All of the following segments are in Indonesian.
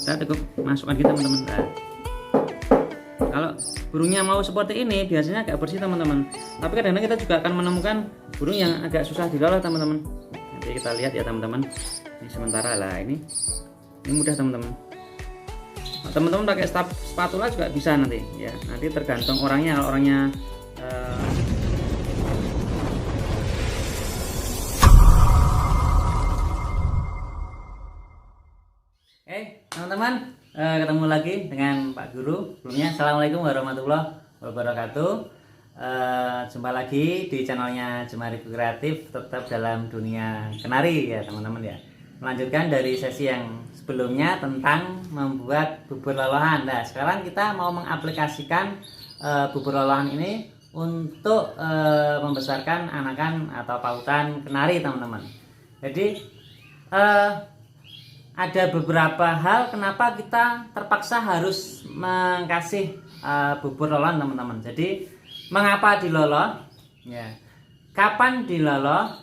Kita cukup masukkan gitu teman-teman. Nah, kalau burungnya mau seperti ini biasanya agak bersih teman-teman, tapi kadang-kadang kita juga akan menemukan burung yang agak susah dilolos teman-teman. Nanti kita lihat ya teman-teman. Ini sementara lah, ini mudah teman-teman. Nah, teman-teman pakai spatula juga bisa nanti ya, nanti tergantung orangnya. Kalau orangnya teman-teman, ketemu lagi dengan Pak Guru. Sebelumnya assalamualaikum warahmatullahi wabarakatuh. Jumpa lagi di channelnya Jemari Kreatif, tetap dalam dunia kenari ya teman-teman ya. Melanjutkan dari sesi yang sebelumnya tentang membuat bubur lolohan. Nah sekarang kita mau mengaplikasikan bubur lolohan ini untuk membesarkan anakan atau pautan kenari teman-teman. Jadi ada beberapa hal kenapa kita terpaksa harus mengkasih bubur lolohan teman-teman. Jadi mengapa diloloh ya, kapan diloloh,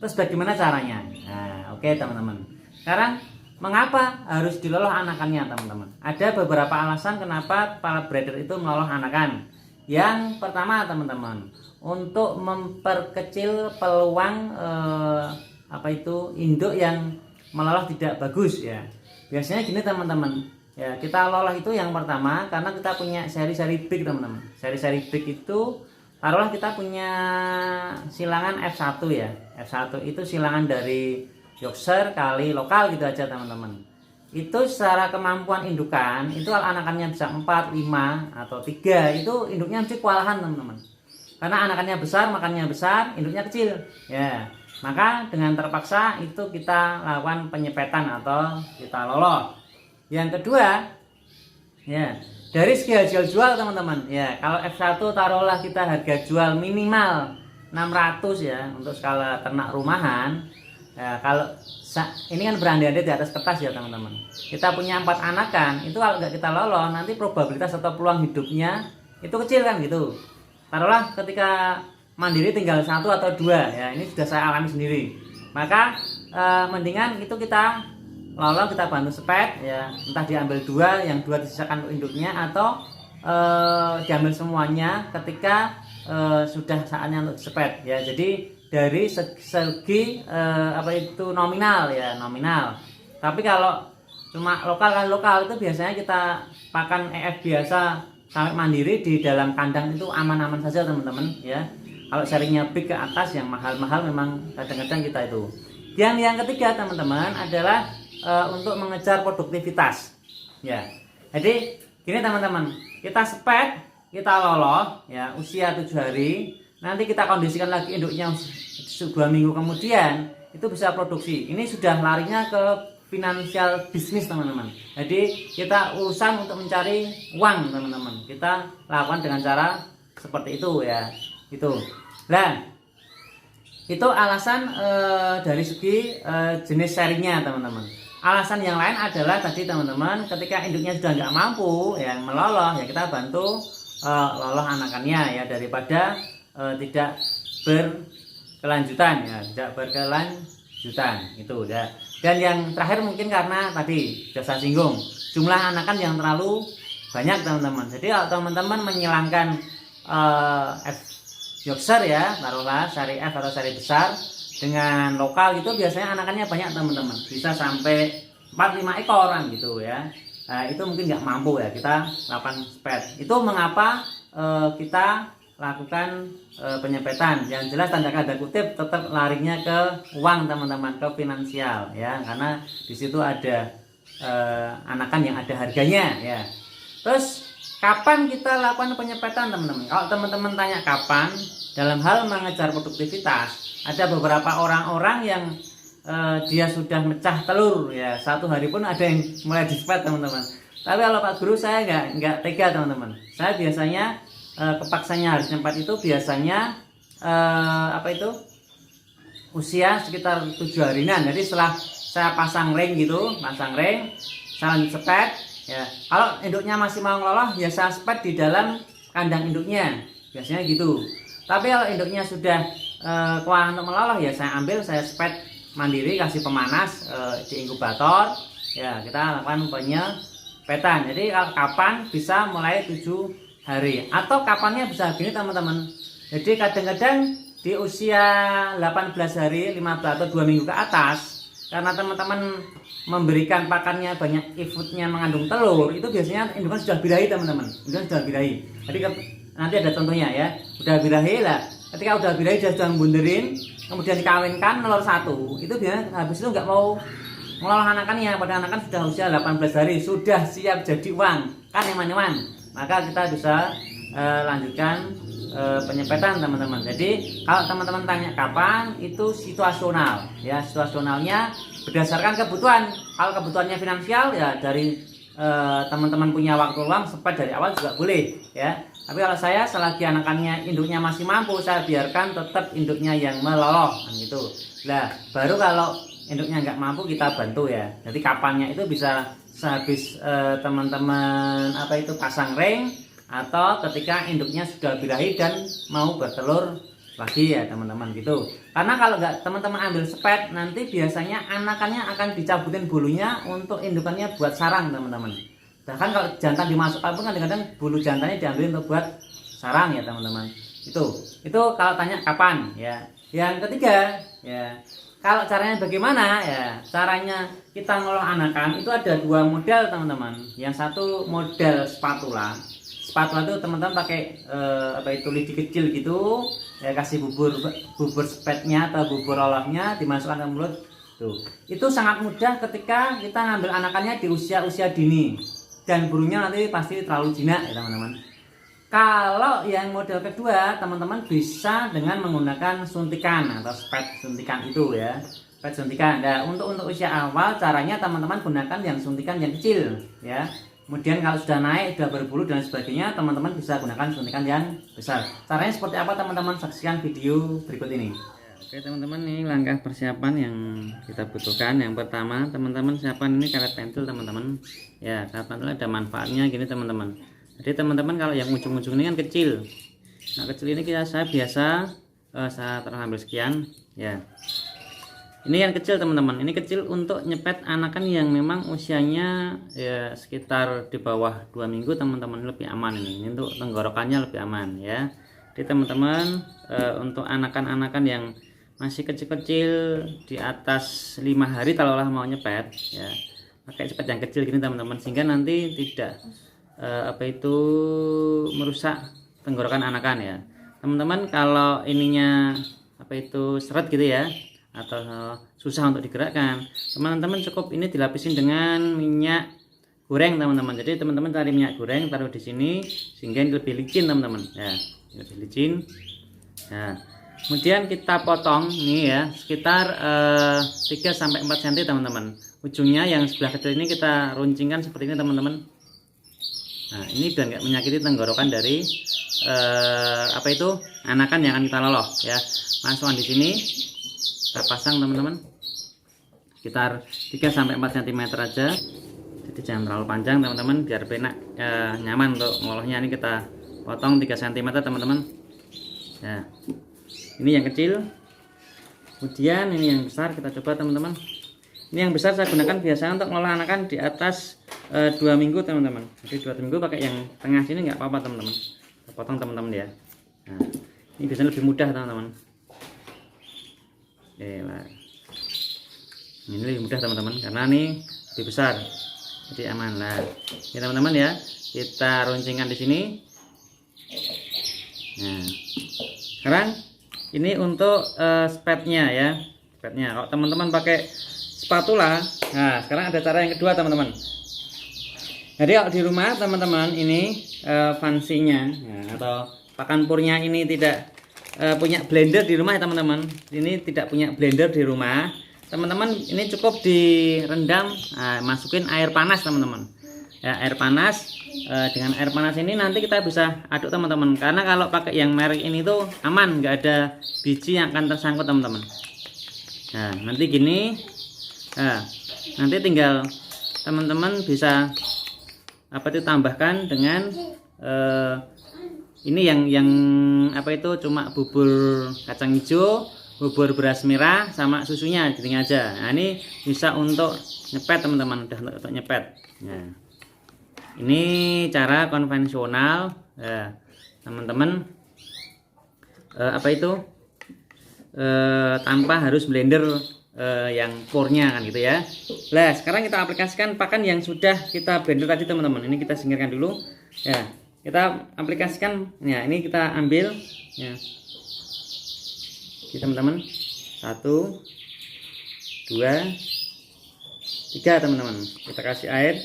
terus bagaimana caranya. Nah, oke teman-teman, sekarang mengapa harus diloloh anakannya teman-teman. Ada beberapa alasan kenapa para breeder itu meloloh anakan. Yang pertama teman-teman, untuk memperkecil peluang induk yang meloloh tidak bagus ya. Biasanya gini teman-teman ya, kita lolah itu yang pertama karena kita punya seri-seri big teman-teman. Seri-seri big itu taruhlah kita punya silangan F1 ya. F1 itu silangan dari Yorkshire kali lokal gitu aja teman-teman. Itu secara kemampuan indukan itu kalau anakannya bisa 4, 5 atau 3 itu induknya mesti kewalahan teman-teman. Karena anakannya besar, makannya besar, induknya kecil ya. Maka dengan terpaksa itu kita lakukan penyepetan atau kita loloh. Yang kedua ya, dari segi harga jual teman-teman ya, kalau F1 taruhlah kita harga jual minimal 600 ya untuk skala ternak rumahan ya. Kalau ini kan berandai-andai di atas kertas ya teman-teman, kita punya 4 anakan, itu kalau nggak kita loloh nanti probabilitas atau peluang hidupnya itu kecil kan gitu. Taruhlah ketika mandiri tinggal 1 atau 2 ya, ini sudah saya alami sendiri. Maka mendingan itu kita loloh, kita bantu sepet ya, entah diambil 2, yang 2 disisakan untuk induknya, atau diambil semuanya ketika sudah saatnya untuk sepet ya. Jadi dari segi nominal ya, nominal. Tapi kalau cuma lokal itu biasanya kita pakan EF biasa sampai mandiri di dalam kandang itu aman-aman saja teman-teman ya. Kalau sharingnya big ke atas yang mahal-mahal memang kadang-kadang kita itu. Yang ketiga teman-teman adalah untuk mengejar produktivitas. Ya. Jadi gini teman-teman, kita sepet, kita loloh ya usia 7 hari, nanti kita kondisikan lagi induknya 2 minggu kemudian itu bisa produksi. Ini sudah larinya ke finansial bisnis teman-teman. Jadi kita urusan untuk mencari uang teman-teman. Kita lakukan dengan cara seperti itu ya. Itu. Nah, itu alasan dari segi jenis sharingnya teman-teman. Alasan yang lain adalah tadi teman-teman, ketika induknya sudah nggak mampu yang meloloh ya kita bantu loloh anakannya ya, daripada tidak berkelanjutan ya, tidak berkelanjutan itu ya. Dan yang terakhir mungkin karena tadi sudah saya singgung, jumlah anakan yang terlalu banyak teman-teman. Jadi kalau teman-teman menyilangkan Yorkshire ya, taruhlah seri F atau seri besar dengan lokal gitu, biasanya anakannya banyak teman-teman, bisa sampai 4-5 ekoran gitu ya. Nah, itu mungkin nggak mampu ya, kita lakukan sepet. Itu mengapa kita lakukan penyepetan. Yang jelas tanda kutip tetap larinya ke uang teman-teman, ke finansial ya, karena di situ ada anakan yang ada harganya ya. Terus kapan kita lakukan penyepetan teman-teman? Kalau teman-teman tanya kapan dalam hal mengejar produktivitas, ada beberapa orang-orang yang dia sudah mecah telur ya, 1 hari pun ada yang mulai disepet teman-teman. Tapi kalau Pak Guru saya nggak tega teman-teman. Saya biasanya kepaksanya harus nyempet itu biasanya usia sekitar 7 harian. Jadi setelah saya pasang ring gitu, saya lanjut sepet. Ya, kalau induknya masih mau ngeloloh, ya saya sepet di dalam kandang induknya, biasanya gitu. Tapi kalau induknya sudah kewalahan untuk meloloh, ya saya ambil, saya sepet mandiri, kasih pemanas di inkubator, ya kita lakukan penyepetan. Jadi kalau kapan bisa mulai 7 hari atau kapannya bisa gini teman-teman. Jadi kadang-kadang di usia 18 hari, 15 atau 2 minggu ke atas, karena teman-teman memberikan pakannya banyak foodnya mengandung telur, itu biasanya indukan sudah birahi teman-teman. Indukan sudah birahi. Jadi nanti ada contohnya ya, udah birahi lah. Ketika udah birahi dia sudah bunderin, kemudian dikawinkan telur 1, itu biasanya habis itu nggak mau mengolah anakannya. Pada anakan sudah usia 18 hari, sudah siap jadi uang, kan eman-eman. Maka kita bisa lanjutkan penyepetan teman-teman. Jadi kalau teman-teman tanya kapan, itu situasional ya, situasionalnya berdasarkan kebutuhan. Kalau kebutuhannya finansial ya dari teman-teman punya waktu luang sepet dari awal juga boleh ya. Tapi kalau saya selagi anakannya induknya masih mampu, saya biarkan tetap induknya yang meloloh kan gitu. Nah baru kalau induknya nggak mampu kita bantu ya. Jadi kapannya itu bisa sehabis teman-teman pasang ring, atau ketika induknya sudah birahi dan mau bertelur lagi ya teman-teman gitu. Karena kalau nggak teman-teman ambil sepet, nanti biasanya anakannya akan dicabutin bulunya untuk indukannya buat sarang teman-teman. Bahkan kalau jantan dimasukkan pun kadang-kadang bulu jantannya diambil untuk buat sarang ya teman-teman. Itu kalau tanya kapan ya. Yang ketiga ya, kalau caranya bagaimana ya, caranya kita ngolah anakan itu ada 2 model teman-teman. Yang satu model spatula. Spatula itu teman-teman pakai lidi kecil gitu ya, kasih bubur sepetnya atau bubur olahnya dimasukkan ke mulut tuh. Itu sangat mudah ketika kita ngambil anakannya di usia dini dan burungnya nanti pasti terlalu jinak ya teman-teman. Kalau yang model kedua teman-teman bisa dengan menggunakan suntikan atau spet suntikan itu ya, spet suntikan. Nah untuk usia awal caranya teman-teman gunakan yang suntikan yang kecil ya. Kemudian kalau sudah naik, sudah berbulu dan sebagainya, teman-teman bisa gunakan suntikan yang besar. Caranya seperti apa teman-teman, saksikan video berikut ini. Oke teman-teman, ini langkah persiapan yang kita butuhkan. Yang pertama teman-teman siapkan ini karet pentil teman-teman. Ya, karet pentil ada manfaatnya gini teman-teman. Jadi teman-teman kalau yang ujung-ujung ini kan kecil. Nah kecil ini saya biasa saya terambil sekian ya. Ini yang kecil teman-teman, ini kecil untuk nyepet anakan yang memang usianya ya sekitar di bawah 2 minggu teman-teman, lebih aman ini untuk tenggorokannya lebih aman ya. Jadi teman-teman untuk anakan-anakan yang masih kecil-kecil di atas 5 hari kalau lah mau nyepet ya, pakai sepet yang kecil gini teman-teman, sehingga nanti tidak merusak tenggorokan anakan ya. Teman-teman kalau ininya seret gitu ya, atau susah untuk digerakkan, teman-teman cukup ini dilapisin dengan minyak goreng teman-teman. Jadi teman-teman cari minyak goreng, taruh di sini sehingga ini lebih licin teman-teman ya, lebih licin. Nah kemudian kita potong nih ya sekitar 3-4 cm teman-teman. Ujungnya yang sebelah kecil ini kita runcingkan seperti ini teman-teman. Nah ini biar nggak menyakiti tenggorokan dari anakan yang akan kita loloh ya. Masukkan di sini, kita pasang teman-teman sekitar 3-4 cm aja. Jadi jangan terlalu panjang teman-teman, biar penak nyaman untuk ngolohnya. Ini kita potong 3 cm teman-teman ya. Ini yang kecil, kemudian ini yang besar kita coba teman-teman. Ini yang besar saya gunakan biasa untuk ngolah anakan di atas 2 minggu teman-teman. Jadi 2 minggu pakai yang tengah sini nggak apa-apa teman-teman, potong teman-teman ya. Nah ini biasanya lebih mudah teman-teman. Ini lebih mudah teman-teman karena ini lebih besar, jadi aman lah. Ini teman-teman ya, kita runcingkan di sini. Nah sekarang ini untuk spetnya ya, spetnya. Kalau teman-teman pakai spatula, nah sekarang ada cara yang kedua teman-teman. Jadi kalau di rumah teman-teman ini fansinya atau pakan purnya ini tidak punya blender di rumah ya teman-teman, ini tidak punya blender di rumah teman-teman, ini cukup direndam, masukin air panas teman-teman ya, air panas. Dengan air panas ini nanti kita bisa aduk teman-teman, karena kalau pakai yang merek ini tuh aman, nggak ada biji yang akan tersangkut teman-teman. Nah nanti gini, nanti tinggal teman-teman bisa tambahkan dengan ini yang cuma bubur kacang hijau, bubur beras merah sama susunya giling aja. Nah, ini bisa untuk nyepet teman-teman, udah untuk nyepet. Nah, ini cara konvensional. Nah, teman-teman apa itu tanpa harus blender yang purnya kan gitu ya. Nah, sekarang kita aplikasikan pakan yang sudah kita blender tadi teman-teman. Ini kita singkirkan dulu ya, kita aplikasikan ya. Ini kita ambil ya, oke teman-teman, 1 2 3 teman-teman. Kita kasih air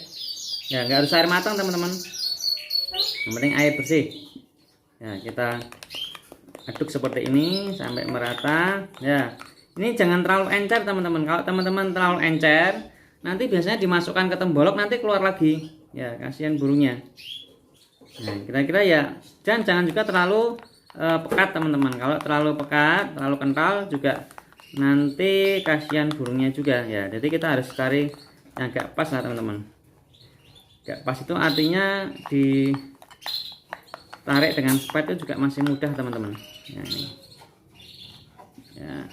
ya, nggak harus air matang teman-teman, yang penting air bersih ya. Kita aduk seperti ini sampai merata ya. Ini jangan terlalu encer teman-teman. Kalau teman-teman terlalu encer, nanti biasanya dimasukkan ke tembolok nanti keluar lagi ya, kasihan burungnya. Nah, kira-kira ya, jangan juga terlalu pekat teman-teman. Kalau terlalu pekat, terlalu kental juga nanti kasihan burungnya juga ya. Jadi kita harus cari yang agak pas lah teman-teman. Agak pas itu artinya ditarik dengan spet itu juga masih mudah teman-teman. Nah, ini ya.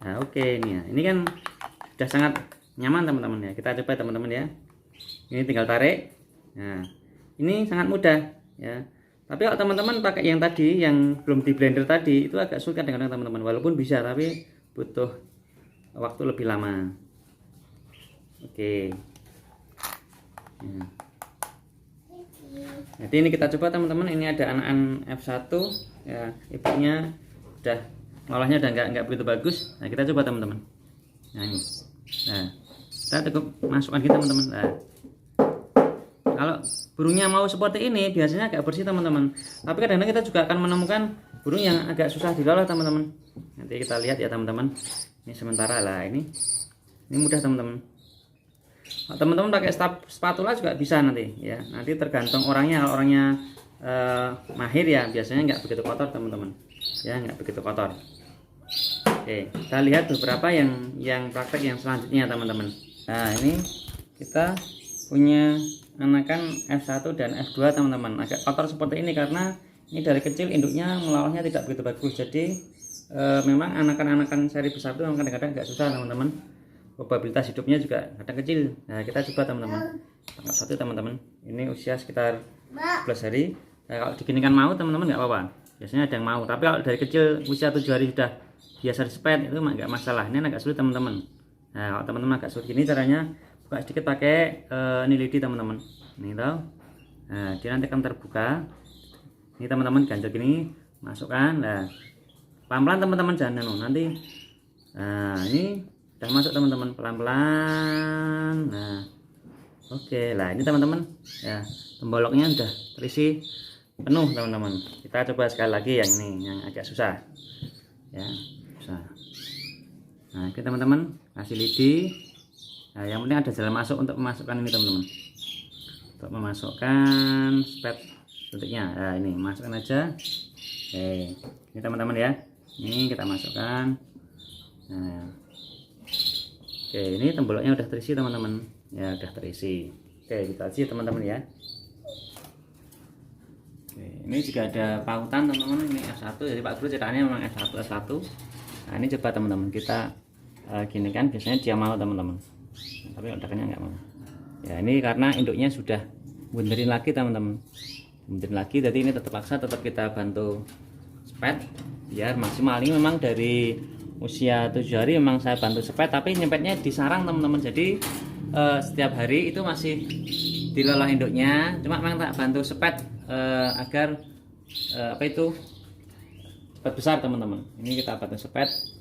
Nah, oke ini ya. Ini kan sudah sangat nyaman teman-teman ya. Kita coba teman-teman ya. Ini tinggal tarik. Nah, ini sangat mudah ya. Tapi kalau teman-teman pakai yang tadi yang belum di blender tadi, itu agak sulit kadang-kadang teman-teman. Walaupun bisa tapi butuh waktu lebih lama. Oke. Jadi ini kita coba teman-teman. Ini ada anakan F1 ya, ibunya udah ngolahnya udah nggak begitu bagus. Nah, kita coba teman-teman. Nah, ini. Nah, kita cukup masukkan gitu teman-teman. Nah, kalau burungnya mau seperti ini biasanya agak bersih teman-teman. Tapi kadang-kadang kita juga akan menemukan burung yang agak susah diolah teman-teman. Nanti kita lihat ya teman-teman. Ini sementara lah ini mudah teman-teman. Teman-teman pakai spatula juga bisa nanti ya. Nanti tergantung orangnya. Kalau orangnya mahir ya biasanya nggak begitu kotor teman-teman. Ya nggak begitu kotor. Oke, kita lihat beberapa yang praktek yang selanjutnya teman-teman. Nah, ini kita punya anakan F1 dan F2 teman-teman. Agak kotor seperti ini karena ini dari kecil induknya melolahnya tidak begitu bagus. Jadi memang anakan-anakan seri besar itu kadang-kadang agak susah teman-teman. Probabilitas hidupnya juga kadang kecil. Nah, kita coba teman-teman. Tangkap satu teman-teman. Ini usia sekitar 11 hari. Nah, kalau diginikan mau teman-teman nggak apa-apa. Biasanya ada yang mau. Tapi kalau dari kecil usia 7 hari sudah biasa disepet itu nggak masalah. Ini agak sulit teman-teman. Nah, kalau teman-teman agak sulit gini caranya, buka sedikit pakai ini lidi teman-teman. Ini tahu. Nah, dia nanti akan terbuka. Ini teman-teman ganjel gini, masukkan. Nah, pelan-pelan teman-teman jangan nanti. Nah, ini udah masuk teman-teman, pelan-pelan. Nah, oke lah ini teman-teman ya, temboloknya udah terisi penuh teman-teman. Kita coba sekali lagi yang ini yang agak susah ya, susah. Nah, oke teman-teman, kasih lidi. Nah, yang penting ada jalan masuk untuk memasukkan ini teman-teman, untuk memasukkan spet suntiknya. Nah, ini masukkan aja. Oke, ini teman-teman ya, ini kita masukkan. Nah, oke, ini temboloknya udah terisi teman-teman ya, udah terisi. Oke, kita isi teman-teman ya. Oke, ini juga ada pautan teman-teman. Ini F1, jadi Pak Guru ceritanya memang F1. Nah, ini coba teman-teman kita gini kan, biasanya dia mau teman-teman, tapi ledakannya nggak mau ya. Ini karena induknya sudah bunderin lagi teman-teman, bunderin lagi. Jadi ini tetap paksa, tetap kita bantu spet biar maksimal. Ini memang dari usia 7 hari memang saya bantu spet, tapi nyempetnya di sarang teman-teman. Jadi setiap hari itu masih dilolah induknya, cuma memang tak bantu spet agar apa itu spet besar teman-teman. Ini kita bantu spet.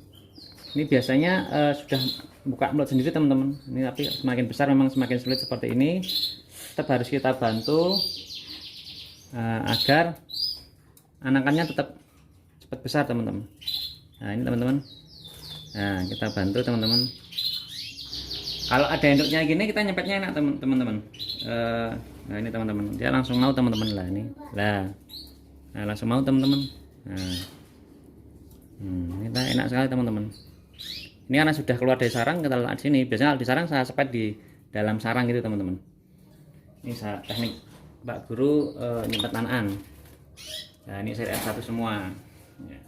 Ini biasanya sudah buka mulut sendiri teman-teman. Ini tapi semakin besar memang semakin sulit seperti ini. Tetap harus kita bantu agar anakannya tetap cepat besar teman-teman. Nah, ini teman-teman. Nah, kita bantu teman-teman. Kalau ada induknya gini kita nyepetnya enak teman-teman. Nah, ini teman-teman, dia langsung mau teman-teman lah ini. Nah, langsung mau teman-teman. Nah, kita enak sekali teman-teman. Ini karena sudah keluar dari sarang, kita letak di sini. Biasanya di sarang saya sepet di dalam sarang gitu teman-teman. Ini teknik Pak Guru nyimpen tanaan. Nah ini seri F1 semua ya.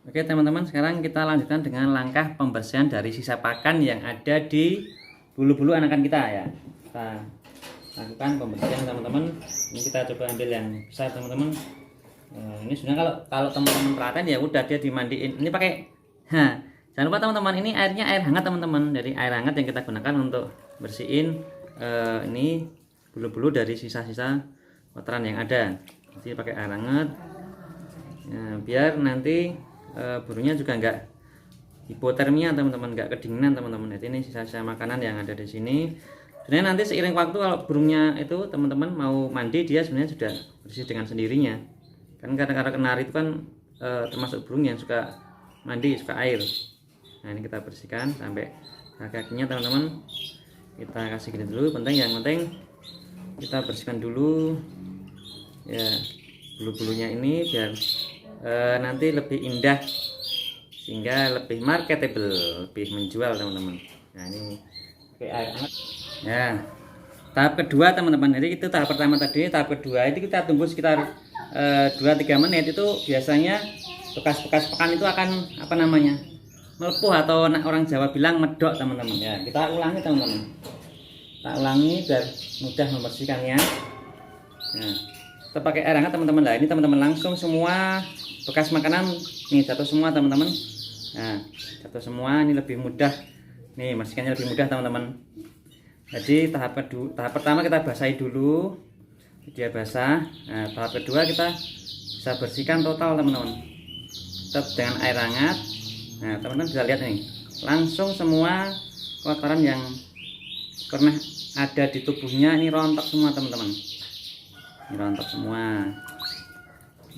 Oke teman-teman, sekarang kita lanjutkan dengan langkah pembersihan dari sisa pakan yang ada di bulu-bulu anakan kita ya. Kita lakukan pembersihan teman-teman. Ini kita coba ambil yang besar teman-teman. Ini sebenarnya kalau teman-teman perhatian ya udah dia dimandiin. Ini pakai jangan lupa teman-teman, ini airnya air hangat teman-teman. Jadi air hangat yang kita gunakan untuk bersihin ini bulu-bulu dari sisa-sisa kotoran yang ada. Jadi pakai air hangat ya, biar nanti burungnya juga enggak hipotermia teman-teman, enggak kedinginan teman-teman. Jadi ini sisa-sisa makanan yang ada di sini. Sebenarnya nanti seiring waktu kalau burungnya itu teman-teman mau mandi, dia sebenarnya sudah bersih dengan sendirinya. Kan karena kenari itu kan termasuk burung yang suka mandi, suka air. Nah ini kita bersihkan sampai kaki-kakinya teman-teman. Kita kasih gini dulu, yang penting kita bersihkan dulu ya bulu-bulunya ini biar nanti lebih indah sehingga lebih marketable, lebih menjual teman-teman. Nah ini pakai air hangat ya. Tahap kedua teman-teman, jadi itu tahap pertama tadi. Tahap kedua itu kita tunggu sekitar 2-3 menit. Itu biasanya bekas-bekas pakan itu akan apa namanya, melepuh atau orang Jawa bilang medok teman-teman ya. Kita ulangi teman-teman, kita ulangi biar mudah membersihkannya. Nah, kita pakai air hangat teman-teman. Nah ini teman-teman langsung semua bekas makanan nih jatuh semua teman-teman. Nah jatuh semua, ini lebih mudah nih, bersihkannya lebih mudah teman-teman. Jadi tahap pertama kita basahi dulu, dia basah. Nah tahap kedua kita bisa bersihkan total teman-teman, tetap dengan air hangat. Nah teman-teman bisa lihat nih, langsung semua kotoran yang pernah ada di tubuhnya ini rontok semua teman-teman. Ini rontok semua.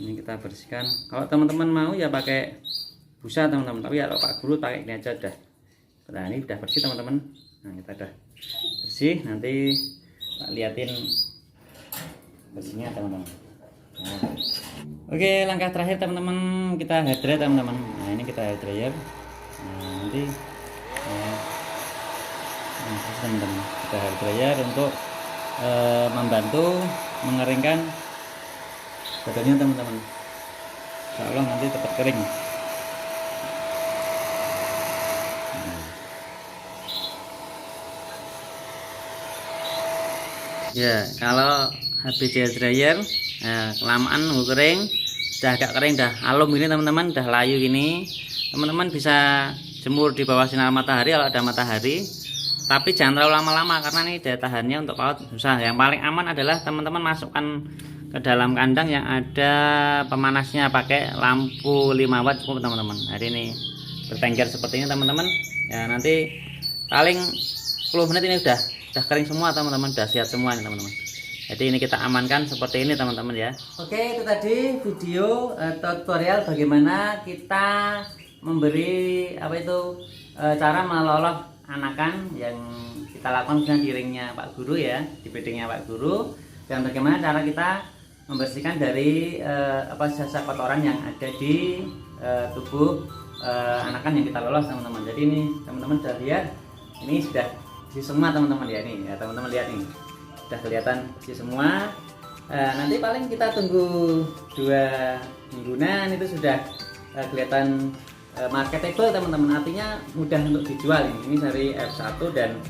Ini kita bersihkan. Kalau teman-teman mau ya pakai busa teman-teman, tapi ya kalau Pak Guru pakai ini aja udah. Nah ini udah bersih teman-teman. Nah kita udah bersih, nanti tak liatin bersihnya teman-teman. Nah. Oke, langkah terakhir teman-teman, kita hair dryer teman-teman. Nah ini kita hair dryer. Nah nanti teman-teman kita hair dryer untuk membantu mengeringkan badannya teman-teman. Insya Allah nanti tetap kering. Ya kalau habis hair dryer kelamaan nunggu kering, sudah agak kering, dah alum ini teman-teman, dah layu gini, teman-teman bisa jemur di bawah sinar matahari kalau ada matahari, tapi jangan terlalu lama-lama karena ini daya tahannya untuk paut susah. Yang paling aman adalah teman-teman masukkan ke dalam kandang yang ada pemanasnya, pakai lampu 5 watt cukup teman-teman. Jadi ini bertengger seperti ini teman-teman ya, nanti paling 10 menit ini udah kering semua teman-teman, udah siap semua nih teman-teman. Jadi ini kita amankan seperti ini teman-teman ya. Oke, itu tadi video tutorial bagaimana kita memberi cara meloloh anakan yang kita lakukan dengan di ringnya Pak Guru ya, di bedengnya Pak Guru, dan bagaimana cara kita membersihkan dari sisa kotoran yang ada di tubuh anakan yang kita lolos teman-teman. Jadi ini teman-teman sudah lihat, ini sudah bersih semua teman-teman ya, nih ya teman-teman lihat nih, sudah kelihatan bersih semua. Nanti paling kita tunggu 2 mingguan itu sudah kelihatan marketable teman-teman, artinya mudah untuk dijual. Ini seri F1 dan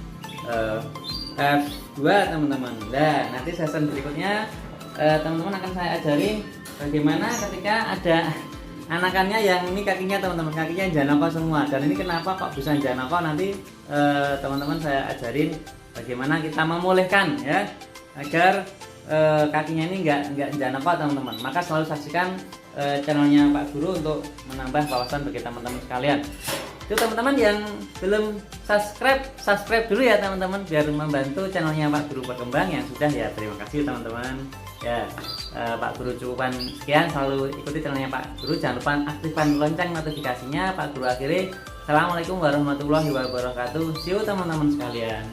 F2 teman-teman. Nah nanti season berikutnya teman-teman akan saya ajarin bagaimana ketika ada anakannya yang ini kakinya teman-teman, kakinya janoko semua. Dan ini kenapa kok bisa janoko, nanti teman-teman saya ajarin bagaimana kita memulihkan ya agar kakinya ini enggak janoko teman-teman. Maka selalu saksikan channelnya Pak Guru untuk menambah wawasan bagi teman-teman sekalian. Itu teman-teman yang belum subscribe dulu ya teman-teman, biar membantu channelnya Pak Guru berkembang. Yang sudah ya terima kasih teman-teman ya. Pak Guru cukupan sekian, selalu ikuti channelnya Pak Guru, jangan lupa aktifkan lonceng notifikasinya. Pak Guru akhiri, assalamualaikum warahmatullahi wabarakatuh. See you teman-teman sekalian.